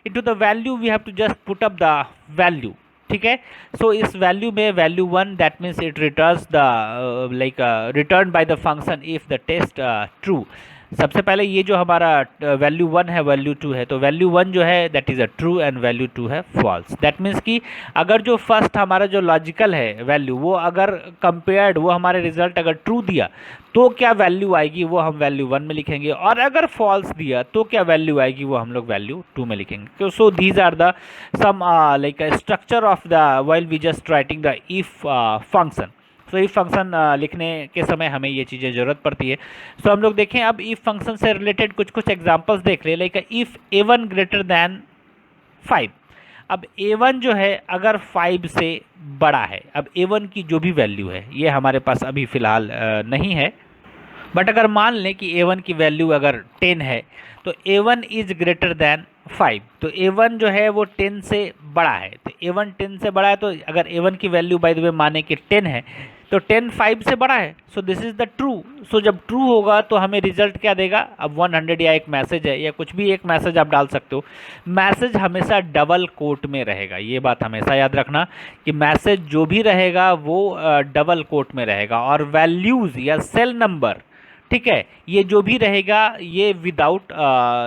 into the value we have to just put up the value. ठीक है. सो इस value में value 1 that means it returns the like return by the function if the test true. सबसे पहले ये जो हमारा value 1 है वैल्यू 2 है, तो वैल्यू 1 जो है that is a true and value 2 है फॉल्स. दैट मीन्स कि अगर जो फर्स्ट हमारा जो लॉजिकल है वैल्यू वो अगर कंपेयर्ड वो हमारे रिजल्ट अगर ट्रू दिया तो क्या वैल्यू आएगी वो हम वैल्यू 1 में लिखेंगे, और अगर फॉल्स दिया तो क्या वैल्यू आएगी वो हम लोग वैल्यू 2 में लिखेंगे. So these are the some like structure of the while we just writing the if function. So if function लिखने के समय हमें ये चीज़ें ज़रूरत पड़ती है. सो हम लोग देखें अब इफ फंक्शन से रिलेटेड कुछ कुछ एग्जांपल्स देख ले. Like if a1 greater than 5. अब a1 जो है अगर 5 से बड़ा है, अब a1 की जो भी वैल्यू है ये हमारे पास अभी फ़िलहाल नहीं है, बट अगर मान लें कि a1 की वैल्यू अगर 10 है तो a1 इज़ ग्रेटर दैन 5. तो a1 जो है वो 10 से बड़ा है. तो a1 10 से बड़ा है, तो अगर a1 की वैल्यू बाय द वे माने कि 10 है तो 10 5 से बड़ा है. So this is the true. सो जब ट्रू होगा तो हमें रिजल्ट क्या देगा? अब 100 या एक मैसेज है या कुछ भी एक मैसेज आप डाल सकते हो. मैसेज हमेशा डबल कोट में रहेगा. ये बात हमेशा याद रखना कि मैसेज जो भी रहेगा वो डबल कोट में रहेगा, और वैल्यूज़ या सेल नंबर, ठीक है, ये जो भी रहेगा ये विदाउट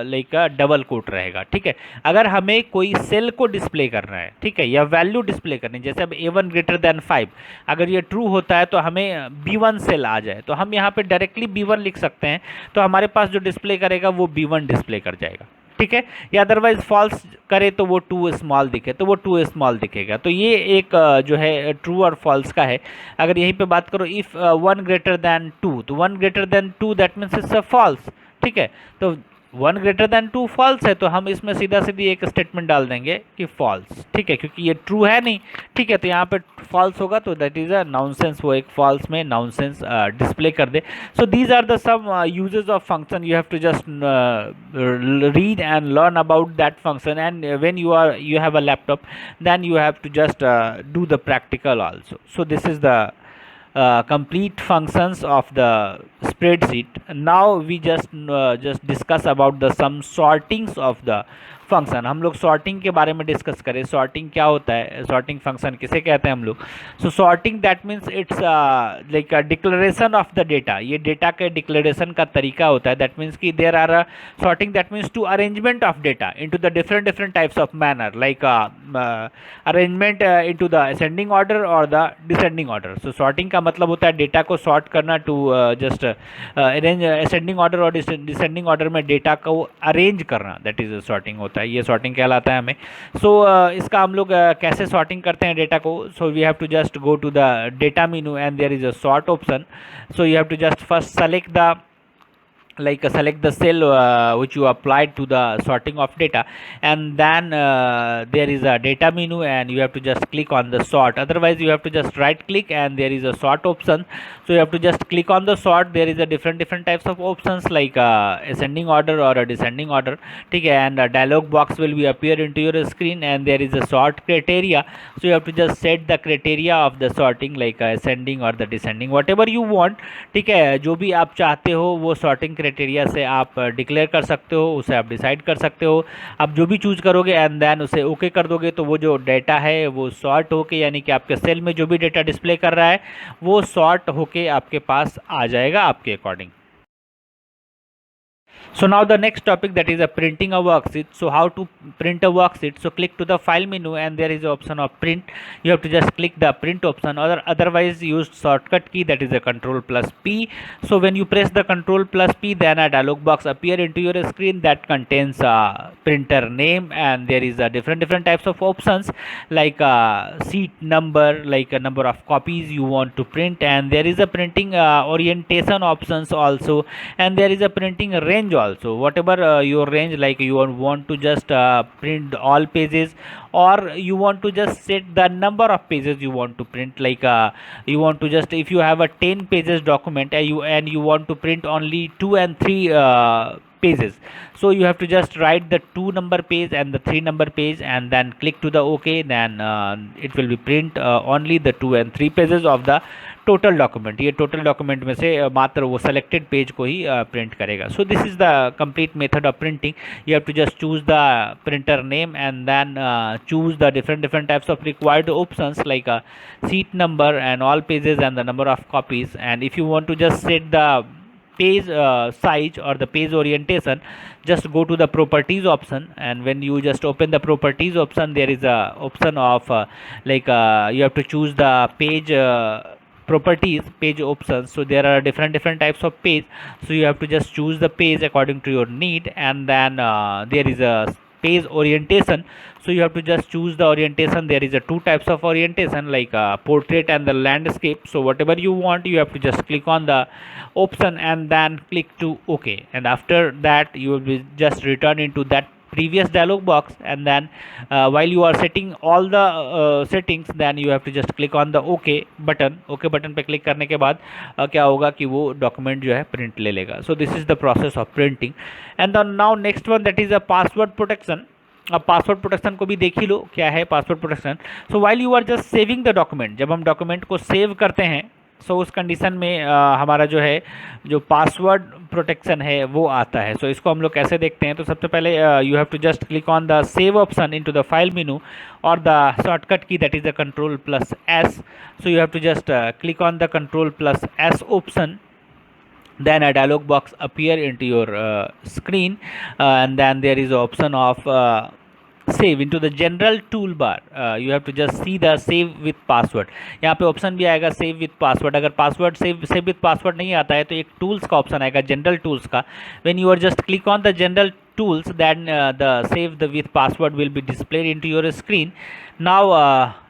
लाइक डबल कोट रहेगा. ठीक है. अगर हमें कोई सेल को डिस्प्ले करना है, ठीक है, या वैल्यू डिस्प्ले करनी है, जैसे अब a1 ग्रेटर देन 5 अगर ये ट्रू होता है तो हमें b1 सेल आ जाए तो हम यहाँ पे डायरेक्टली b1 लिख सकते हैं, तो हमारे पास जो डिस्प्ले करेगा वो b1 डिस्प्ले कर जाएगा. ठीक है. या अदरवाइज फॉल्स करे तो वो 2 स्मॉल दिखे तो वो 2 स्मॉल दिखेगा. तो ये एक जो है ट्रू और फॉल्स का है. अगर यहीं पे बात करो इफ़ 1 ग्रेटर दैन 2, तो 1 greater than 2 that means it's a false. ठीक है. तो 1 ग्रेटर दैन 2 फॉल्स है तो हम इसमें सीधा सीधी एक स्टेटमेंट डाल देंगे कि फॉल्स. ठीक है, क्योंकि ये ट्रू है नहीं. ठीक है. तो यहाँ पे फॉल्स होगा तो दैट इज़ अ नॉनसेंस, वो एक फॉल्स में नॉनसेंस डिस्प्ले कर दे. So these are the some uses of function. You have to just read and learn about that function, and when you have a laptop then you have to just do the practical also. So this is the complete functions of the spreadsheet. Now we just discuss about the some sortings of the function. हम लोग sorting के बारे में discuss करें. Sorting क्या होता है, sorting function किसे कहते हैं हम लोग. So sorting that means it's like declaration of the data. ये डेटा के डिक्लेरेशन का तरीका होता है. दैट मीन्स कि there are sorting that means to arrangement of data into the different different types of manner, like arrangement into the ascending order और the descending order. So sorting का मतलब होता है डेटा को सॉर्ट करना, to just arrange ascending order और descending order में data को अरेंज करना, दैट इज सॉर्टिंग होता है. ये सॉर्टिंग कहलाता है हमें. सो इसका हम लोग कैसे सॉर्टिंग करते हैं डेटा को. So we have to just go to the data menu and there is a sort option. So you have to just first select the select the cell which you applied to the sorting of data, and then there is a data menu and you have to just click on the sort. Otherwise you have to just right click and there is a sort option. So you have to just click on the sort. There is a different types of options like ascending order or a descending order. ठीक है. And a dialog box will be appear into your screen and there is a sort criteria. So you have to just set the criteria of the sorting like ascending or the descending, whatever you want. ठीक है. जो भी आप चाहते हो वो sorting criteria से आप डिक्लेयर कर सकते हो, उसे आप डिसाइड कर सकते हो. आप जो भी चूज करोगे एंड देन उसे ओके कर दोगे तो वो जो डेटा है वो सॉर्ट होके, यानी कि आपके सेल में जो भी डेटा डिस्प्ले कर रहा है वो सॉर्ट होके आपके पास आ जाएगा आपके according. So now the next topic, that is a printing a worksheet. So how to print a worksheet? So click to the file menu and there is the option of print. You have to just click the print option, or otherwise use shortcut key, that is a control plus P. So when you press the control plus P, then a dialog box appear into your screen that contains a printer name, and there is a different types of options like seat number, like a number of copies you want to print, and there is a printing orientation options also, and there is a printing range also. Whatever your range, like you want to just print all pages, or you want to just set the number of pages you want to print, like you want to just, if you have a 10 pages document and you want to print only 2 and 3 pages, so you have to just write the 2 number page and the 3 number page and then click to the OK. Then it will be print only the 2 and 3 pages of the total document. ये total document में से मात्र वो selected page को ही print करेगा. So this is the complete method of printing. You have to just choose the printer name and then choose the different types of required options like seat number and all pages and the number of copies. And if you want to just set the page size or the page orientation, just go to the properties option, and when you just open the properties option, there is a option of you have to choose the page properties, page options. So there are different types of page, so you have to just choose the page according to your need. And then there is a page orientation, so you have to just choose the orientation. There is a 2 types of orientation, like portrait and the landscape. So whatever you want, you have to just click on the option and then click to OK. And after that, you will be just return into that previous dialog box. And then while you are setting all the settings, then you have to just click on the OK button. OK button पे click करने के बाद क्या होगा कि वो document जो है प्रिंट ले लेगा. So this is the process of printing. And now next one, that is a password protection. अब पासवर्ड प्रोटेक्शन को भी देख ही लो क्या है password protection. So while you are just saving the document, जब हम डॉक्यूमेंट को सेव करते हैं, सो उस कंडीशन में हमारा जो है जो पासवर्ड प्रोटेक्शन है वो आता है. सो इसको हम लोग कैसे देखते हैं, तो सबसे पहले you have to just click on the save option into the file menu और the shortcut key, that is the control plus S. So you have to just click on the control plus S option. Then a dialog box appear into your screen, and then there is option of save into the general toolbar. You have to just see the save with password. यहाँ पे option भी आएगा save with password. अगर password save with password नहीं आता है तो एक टूल्स का ऑप्शन आएगा, जनरल टूल्स का. when you are just click on the general tools, then the save the with password will be displayed into your screen. Now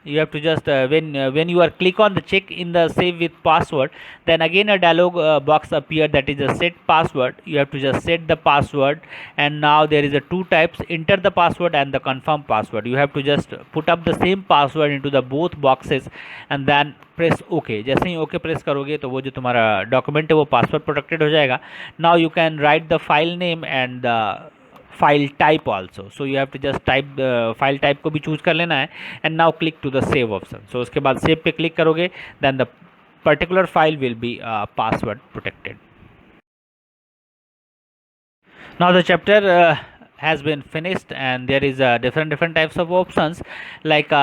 you have to just when you are click on the check in the save with password, then again a dialog box appear, that is a set password. You have to just set the password, and now there is a 2 types, enter the password and the confirm password. You have to just put up the same password into the both boxes and then press okay. जैसे ही okay press करोगे तो वो जो तुम्हारा document है वो password protected हो जाएगा. Now you can write the file name and the file type also. So you have to just type file type को भी चूज कर लेना है. And now click to the save option. So उसके बाद save पे क्लिक करोगे, then the particular file will be password protected. Now the chapter has been finished, and there is different types of options like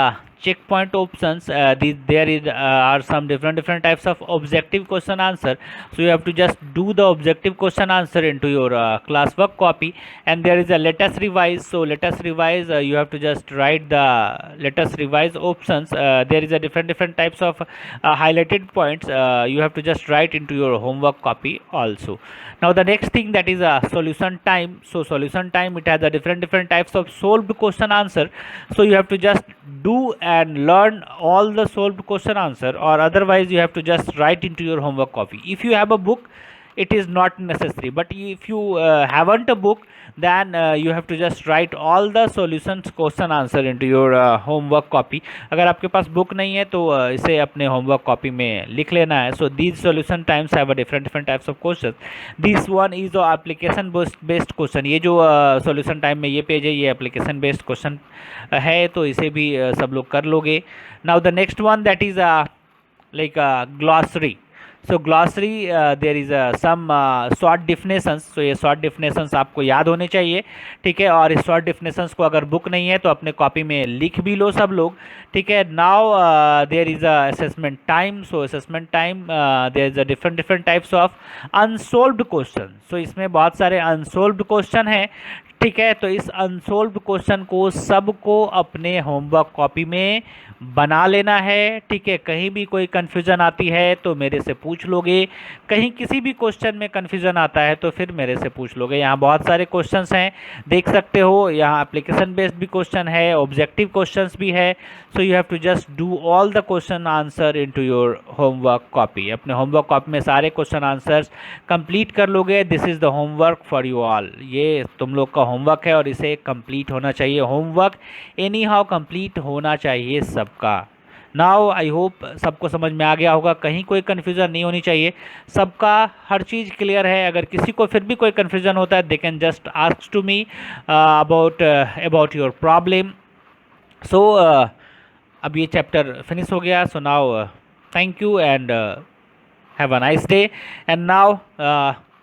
checkpoint options. There are some different types of objective question answer. So you have to just do the objective question answer into your classwork copy. And there is a let us revise. So let us revise, you have to just write the let us revise options. There is a different types of highlighted points. You have to just write into your homework copy also. Now the next thing, that is a solution time. So solution time, it has a different types of solved question answer. So you have to just do and learn all the solved question answer, or otherwise you have to just write into your homework copy. If you have a book, it is not necessary, but if you haven't a book, then you have to just write all the solutions question answer into your homework copy. अगर आपके पास book नहीं है तो इसे अपने homework copy में लिख लेना है. So these solution times have a different types of questions. This one is the application based question. ये जो solution time में ये पेज है, ये application based question है, तो इसे भी सब लोग कर लोगे. Now the next one, that is like a glossary. So glossary there is some short definitions, तो ये शॉर्ट डिफिनेशंस आपको याद होने चाहिए, ठीक है। और इस शॉर्ट डिफिनेशंस को अगर बुक नहीं है तो अपने कॉपी में लिख भी लो सब लोग, ठीक है। Now there is a assessment time, so assessment time there is a different different types of unsolved question, सो इसमें बहुत सारे अनसोल्व्ड क्वेश्चन हैं, ठीक है। तो इस अनसोल्व्ड क्वेश्चन को सबको अपने होमवर्क कॉपी में बना लेना है, ठीक है। कहीं भी कोई कन्फ्यूज़न आती है तो मेरे से पूछ लोगे, कहीं किसी भी क्वेश्चन में कन्फ्यूज़न आता है तो फिर मेरे से पूछ लोगे। यहाँ बहुत सारे क्वेश्चंस हैं, देख सकते हो, यहाँ एप्लीकेशन बेस्ड भी क्वेश्चन है, ऑब्जेक्टिव क्वेश्चंस भी है। So you have to just do all the question answer into your homework copy. अपने होमवर्क कॉपी में सारे क्वेश्चन आंसर्स कंप्लीट कर लोगे। This is the homework for you all, ये तुम लोग का होमवर्क है और इसे कंप्लीट होना चाहिए। होमवर्क एनी हाउ कंप्लीट होना चाहिए सबका। नाउ आई होप सबको समझ में आ गया होगा, कहीं कोई कन्फ्यूज़न नहीं होनी चाहिए, सबका हर चीज़ क्लियर है। अगर किसी को फिर भी कोई कन्फ्यूज़न होता है, they can just ask to me about your problem. So अब ये चैप्टर फिनिश हो गया। So now thank you and have a nice day, and now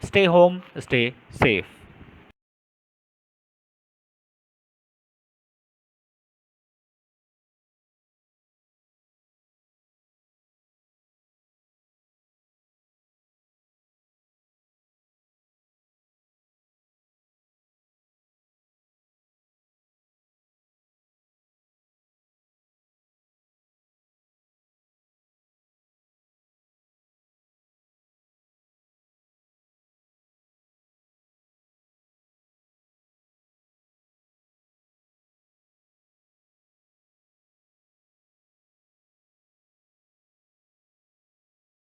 stay home, stay safe.